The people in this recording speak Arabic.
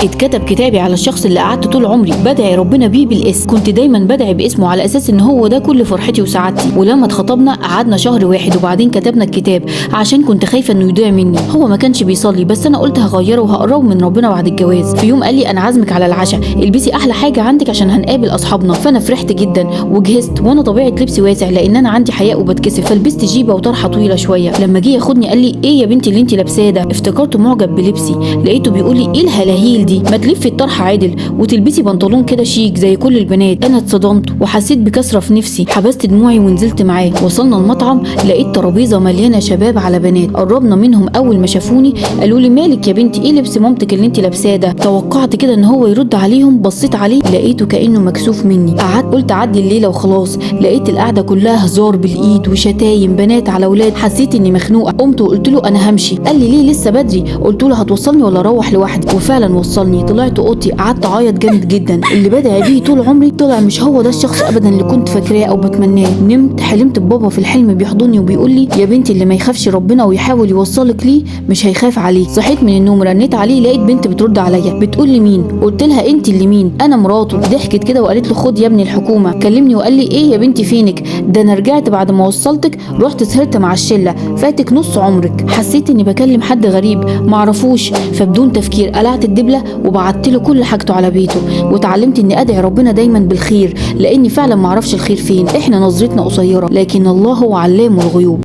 اتكتب كتابي على الشخص اللي قعدت طول عمري بدعي ربنا بيه بالاسم. كنت دايما بدعي باسمه على اساس ان هو ده كل فرحتي وسعادتي. ولما اتخطبنا قعدنا شهر واحد وبعدين كتبنا الكتاب عشان كنت خايفه انه يضيع مني. هو ما كانش بيصلي بس انا قلت هغيره وهقربه من ربنا بعد الجواز. في يوم قال لي انا عازمك على العشاء، البسي احلى حاجه عندك عشان هنقابل اصحابنا. فانا فرحت جدا وجهزت، وانا طبيعه لبسي واسع لان انا عندي حياء وبتكسف، فلبست جيبه وطرحه طويله شويه. لما جه ياخدني قال لي ايه يا بنتي اللي انت لابساه ده؟ افتكرته معجب بلبسي، لقيته بيقول لي ايه الهلاهيل دي، ما تلفي الطرحه عدل وتلبسي بنطلون كده شيك زي كل البنات. انا اتصدمت وحسيت بكسره في نفسي، حبست دموعي ونزلت معاه. وصلنا المطعم لقيت ترابيزه مليانه شباب على بنات. قربنا منهم، اول ما شافوني قالوا لي مالك يا بنتي، ايه لبس مامتك اللي انت لابساه ده؟ توقعت كده ان هو يرد عليهم، بصيت عليه لقيته كانه مكسوف مني. قعدت قلت اعدي الليله وخلاص. لقيت القعده كلها هزار بالايد وشتايم بنات على ولاد. حسيت اني مخنوقه، قمت وقلت له انا همشي. قال لي ليه لسه بدري؟ قلت له هتوصلني ولا اروح لوحدي؟ وفعلا وصلني. طلعت اوضتي قعدت اعيط جامد جدا. اللي بدعي بيه طول عمري طلع مش هو ده الشخص ابدا اللي كنت فاكراه او بتمناه. نمت حلمت ببابا في الحلم بيحضني وبيقول لي يا بنتي اللي ما يخافش ربنا ويحاول يوصلك ليه مش هيخاف عليك. صحيت من النوم رنيت عليه لقيت بنت بترد عليا بتقول لي مين؟ قلت لها انت اللي مين؟ انا مراته. ضحكت كده وقالت له خد يا ابني الحكومه. كلمني وقال لي ايه يا بنتي فينك؟ ده انا رجعت بعد ما وصلتك، رحت سهرت مع الشله، فاتك نص عمرك. حسيت اني بكلم حد غريب معرفوش، فبدون تفكير قلعت الدبله وبعت له كل حاجته على بيته. وتعلمت اني ادعي ربنا دايما بالخير لاني فعلا معرفش الخير فين. احنا نظرتنا قصيره لكن الله هو علام الغيوب.